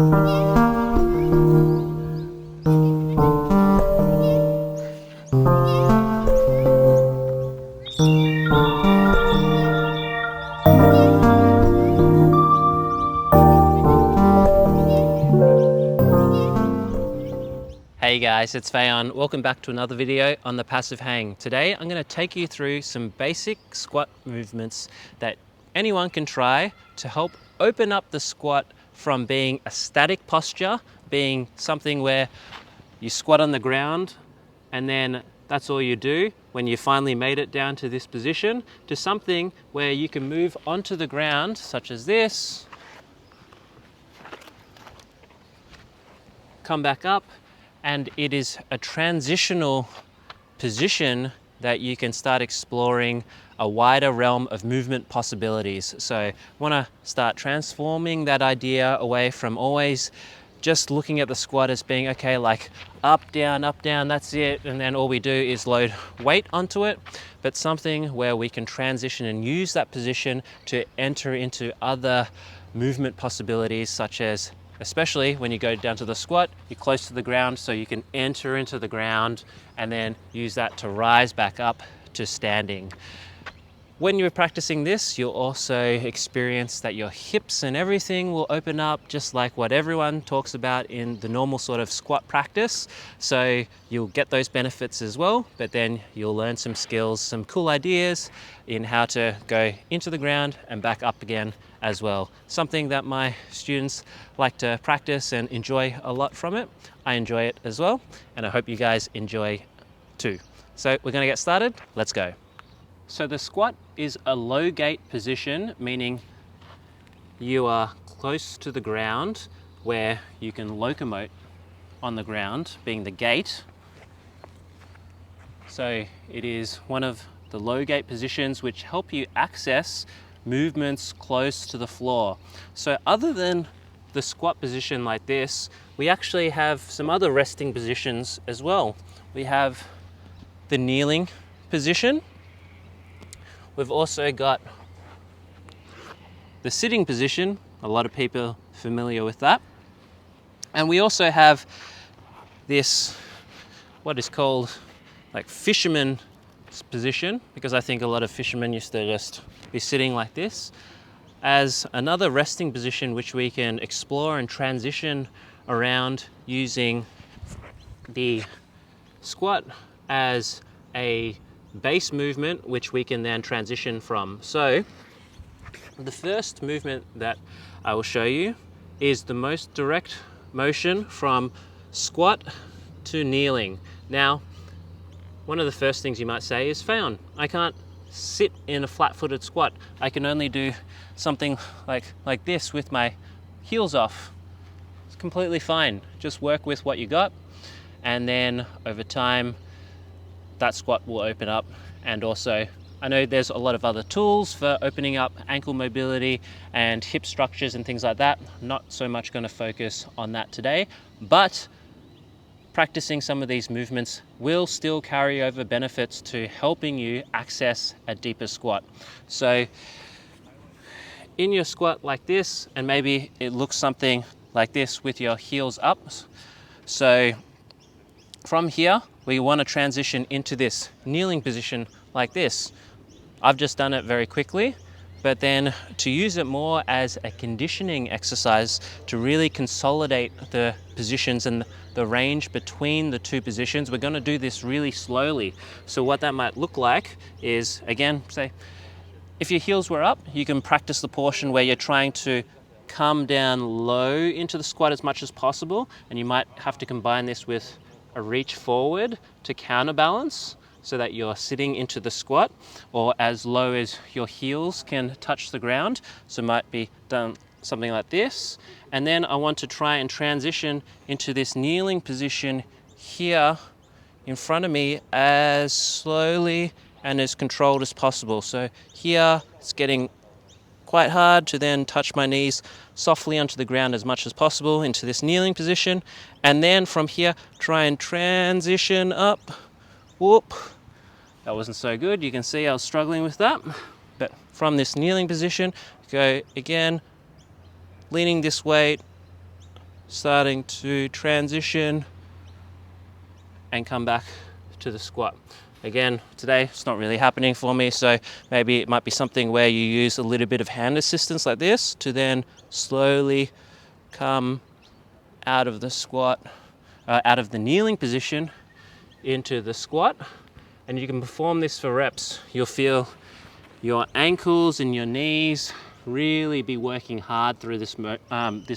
Hey guys, it's Fayon. Welcome back to another video on the passive hang. Today I'm going to take you through some basic squat movements that anyone can try to help open up the squat from being a static posture, being something where you squat on the ground and then that's all you do when you finally made it down to this position, to something where you can move onto the ground such as this, come back up, and it is a transitional position that you can start exploring a wider realm of movement possibilities. So I want to start transforming that idea away from always just looking at the squat as being, okay, like up, down, that's it, and then all we do is load weight onto it, but something where we can transition and use that position to enter into other movement possibilities, such as, especially when you go down to the squat, you're close to the ground, so you can enter into the ground and then use that to rise back up to standing. When you're practicing this, you'll also experience that your hips and everything will open up, just like what everyone talks about in the normal sort of squat practice. So you'll get those benefits as well, but then you'll learn some skills, some cool ideas in how to go into the ground and back up again as well. Something that my students like to practice and enjoy a lot from it. I enjoy it as well, and I hope you guys enjoy too. So we're going to get started. Let's go. So the squat is a low gate position, meaning you are close to the ground where you can locomote on the ground, being the gate. So it is one of the low gate positions which help you access movements close to the floor. So other than the squat position like this, we actually have some other resting positions as well. We have the kneeling position. We've also got the sitting position. A lot of people are familiar with that. And we also have this, what is called like fisherman position, because I think a lot of fishermen used to just be sitting like this, as another resting position which we can explore and transition around using the squat as a base movement which we can then transition from. So the first movement that I will show you is the most direct motion from squat to kneeling. Now, one of the first things you might say is, Fayon, I can't sit in a flat-footed squat. I can only do something like this with my heels off. It's completely fine. Just work with what you got, and then over time that squat will open up. And also, I know there's a lot of other tools for opening up ankle mobility and hip structures and things like that. Not so much going to focus on that today, but practicing some of these movements will still carry over benefits to helping you access a deeper squat. So in your squat like this, and maybe it looks something like this with your heels up. So from here, we want to transition into this kneeling position like this. I've just done it very quickly, but then to use it more as a conditioning exercise to really consolidate the positions and the range between the two positions, we're going to do this really slowly. So what that might look like is, again, say, if your heels were up, you can practice the portion where you're trying to come down low into the squat as much as possible, and you might have to combine this with a reach forward to counterbalance so that you're sitting into the squat or as low as your heels can touch the ground. So it might be done something like this. And then I want to try and transition into this kneeling position here in front of me as slowly and as controlled as possible. So here it's getting quite hard to then touch my knees softly onto the ground as much as possible into this kneeling position. And then from here, try and transition up. Whoop. That wasn't so good. You can see I was struggling with that. But from this kneeling position, go again, leaning this weight starting to transition and come back to the squat. Again, today it's not really happening for me, so maybe it might be something where you use a little bit of hand assistance like this to then slowly come out of the squat, out of the kneeling position into the squat. And you can perform this for reps. You'll feel your ankles and your knees really be working hard through this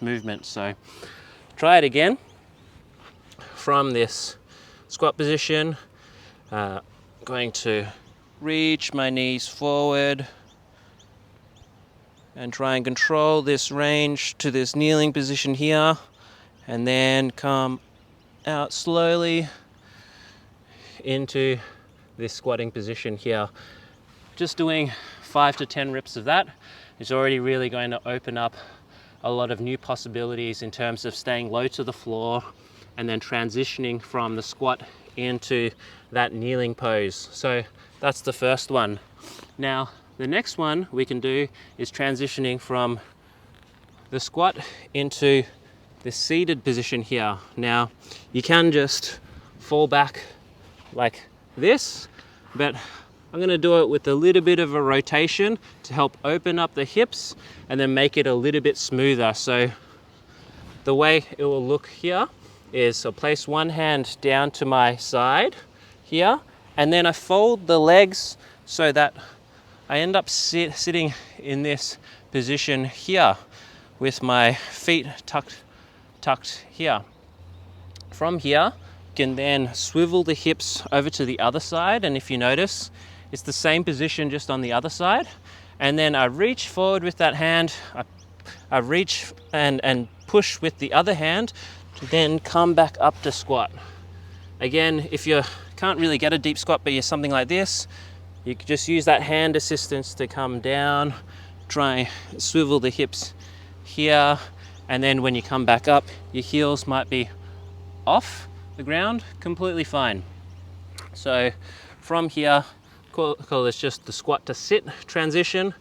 movement. So try it again from this squat position. Going to reach my knees forward and try and control this range to this kneeling position here, and then come out slowly into this squatting position here. Just doing 5 to 10 reps of that is already really going to open up a lot of new possibilities in terms of staying low to the floor and then transitioning from the squat into that kneeling pose. So that's the first one. Now, the next one we can do is transitioning from the squat into the seated position here. Now, you can just fall back like this, but I'm going to do it with a little bit of a rotation to help open up the hips and then make it a little bit smoother. So the way it will look here is I'll place one hand down to my side here, and then I fold the legs so that I end up sitting in this position here with my feet tucked here. From here, you can then swivel the hips over to the other side, and if you notice, it's the same position just on the other side. And then I reach forward with that hand, I reach and push with the other hand to then come back up to squat. Again, if you can't really get a deep squat but you're something like this, you can just use that hand assistance to come down, try and swivel the hips here, and then when you come back up, your heels might be off the ground, completely fine. So from here, call this just the squat to sit transition.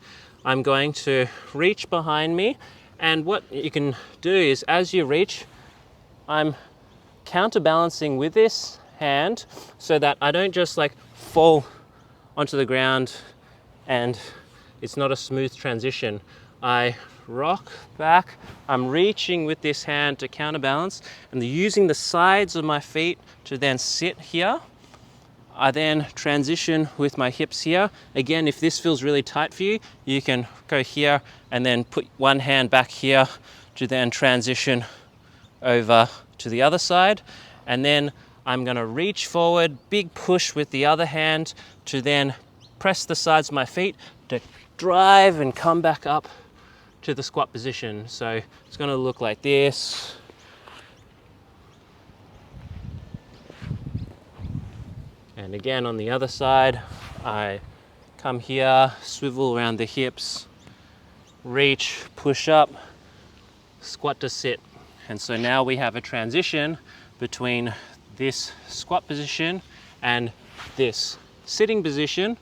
I'm going to reach behind me, and what you can do is as you reach, I'm counterbalancing with this hand so that I don't just like fall onto the ground and it's not a smooth transition. I rock back, I'm reaching with this hand to counterbalance and using the sides of my feet to then sit here. I then transition with my hips here. Again, if this feels really tight for you, you can go here and then put one hand back here to then transition over to the other side. And then I'm going to reach forward, big push with the other hand to then press the sides of my feet to drive and come back up to the squat position. So it's going to look like this. And again, on the other side, I come here, swivel around the hips, reach, push up, squat to sit. And so now we have a transition between this squat position and this sitting position.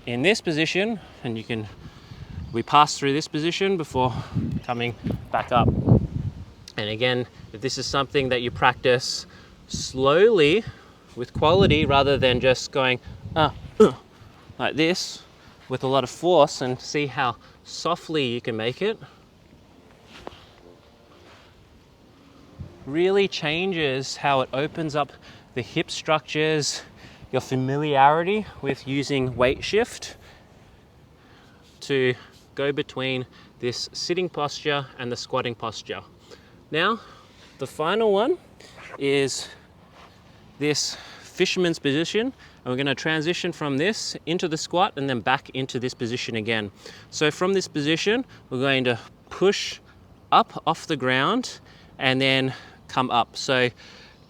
In this position, and we pass through this position before coming back up. And again, if this is something that you practice slowly with quality rather than just going like this with a lot of force, and see how softly you can make it, really changes how it opens up the hip structures, your familiarity with using weight shift to go between this sitting posture and the squatting posture. Now, the final one is this fisherman's position, and we're going to transition from this into the squat and then back into this position again. So from this position, we're going to push up off the ground and then come up. So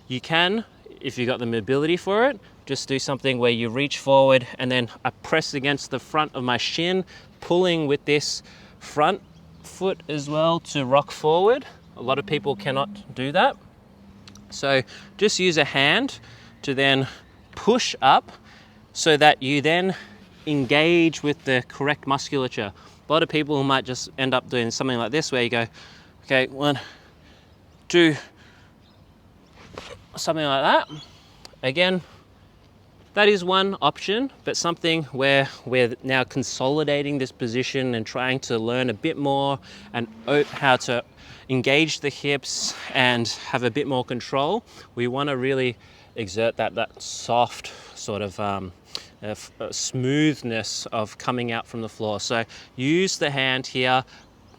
you can, if you've got the mobility for it, just do something where you reach forward and then I press against the front of my shin, pulling with this front foot as well to rock forward. A lot of people cannot do that. So just use a hand to then push up so that you then engage with the correct musculature. A lot of people might just end up doing something like this where you go, okay, 1, do something like that. Again, that is one option, but something where we're now consolidating this position and trying to learn a bit more and how to engage the hips and have a bit more control. We want to really exert that soft sort of smoothness of coming out from the floor. So use the hand here,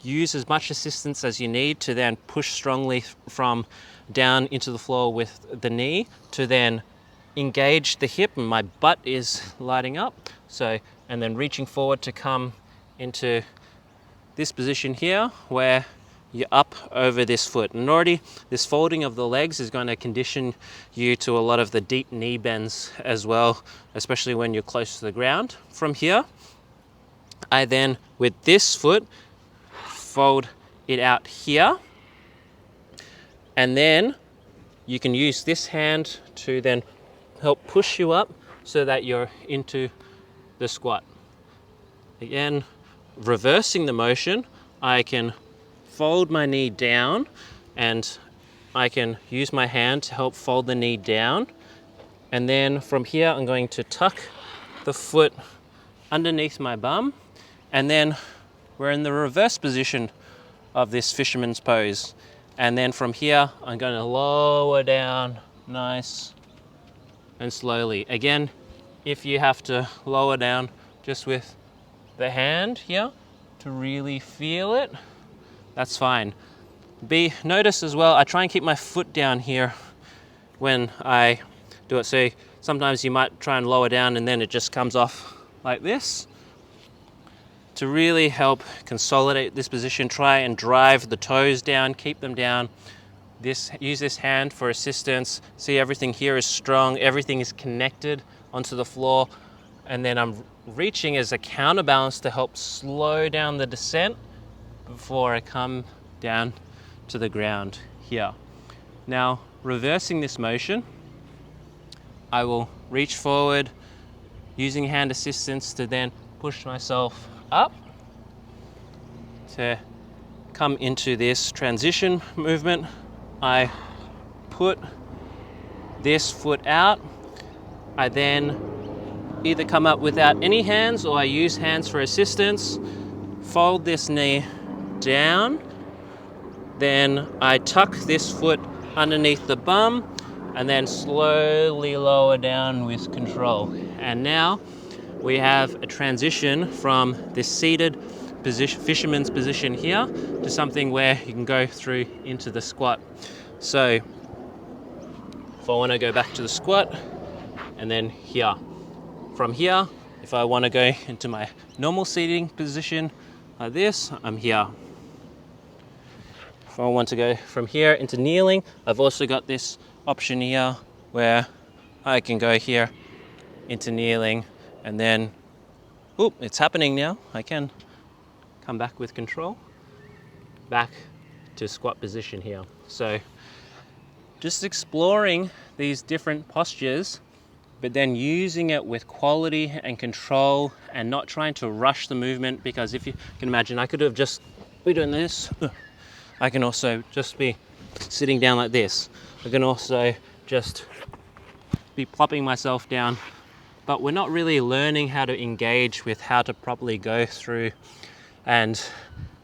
use as much assistance as you need to then push strongly from down into the floor with the knee to then engage the hip, and my butt is lighting up. So, and then reaching forward to come into this position here where you're up over this foot. And already this folding of the legs is going to condition you to a lot of the deep knee bends as well, especially when you're close to the ground. From here, I then, with this foot, fold it out here, and then you can use this hand to then help push you up so that you're into the squat. Again, reversing the motion, I can fold my knee down and I can use my hand to help fold the knee down. And then from here, I'm going to tuck the foot underneath my bum. And then we're in the reverse position of this fisherman's pose. And then from here, I'm going to lower down nice and slowly. Again, if you have to lower down just with the hand here to really feel it, that's fine. Notice as well, I try and keep my foot down here when I do it. So sometimes you might try and lower down and then it just comes off like this. To really help consolidate this position, try and drive the toes down, keep them down. Use this hand for assistance. See, everything here is strong, everything is connected onto the floor. And then I'm reaching as a counterbalance to help slow down the descent before I come down to the ground here. Now, reversing this motion, I will reach forward using hand assistance to then push myself up to come into this transition movement. I put this foot out. I then either come up without any hands or I use hands for assistance. Fold this knee down. Then I tuck this foot underneath the bum and then slowly lower down with control. And now we have a transition from this seated position, fisherman's position here, to something where you can go through into the squat. So if I want to go back to the squat, and then here. From here, if I want to go into my normal seating position like this, I'm here. If I want to go from here into kneeling, I've also got this option here where I can go here into kneeling, and then, oop, it's happening now. I can come back with control, back to squat position here. So just exploring these different postures, but then using it with quality and control and not trying to rush the movement, because if you can imagine, I could have just been doing this. I can also just be sitting down like this. I can also just be plopping myself down, but we're not really learning how to engage with how to properly go through and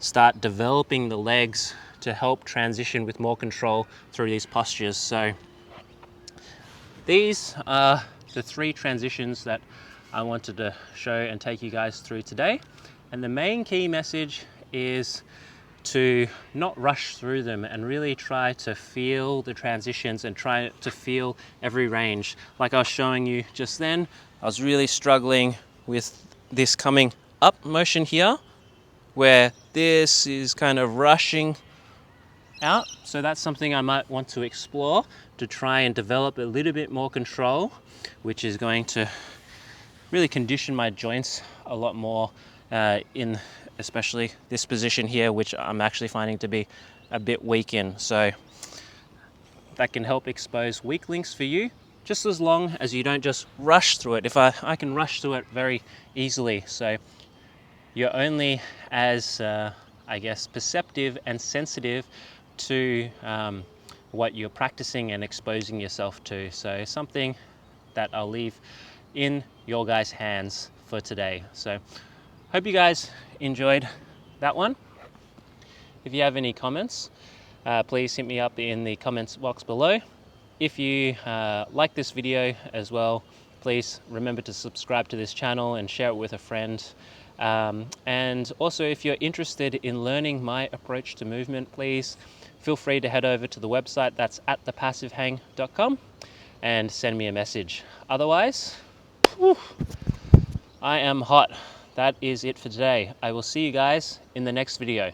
start developing the legs to help transition with more control through these postures. So these are the 3 transitions that I wanted to show and take you guys through today. And the main key message is to not rush through them and really try to feel the transitions and try to feel every range. Like I was showing you just then, I was really struggling with this coming up motion here, where this is kind of rushing out. So that's something I might want to explore to try and develop a little bit more control, which is going to really condition my joints a lot more in especially this position here, which I'm actually finding to be a bit weak in. So that can help expose weak links for you, just as long as you don't just rush through it. If I can rush through it very easily. So you're only as, I guess, perceptive and sensitive to what you're practicing and exposing yourself to. So something that I'll leave in your guys' hands for today. So hope you guys enjoyed that one. If you have any comments, please hit me up in the comments box below. If you like this video as well, please remember to subscribe to this channel and share it with a friend. And also, if you're interested in learning my approach to movement, please feel free to head over to the website, that's at thepassivehang.com, and send me a message. Otherwise, I am hot. That is it for today. I will see you guys in the next video.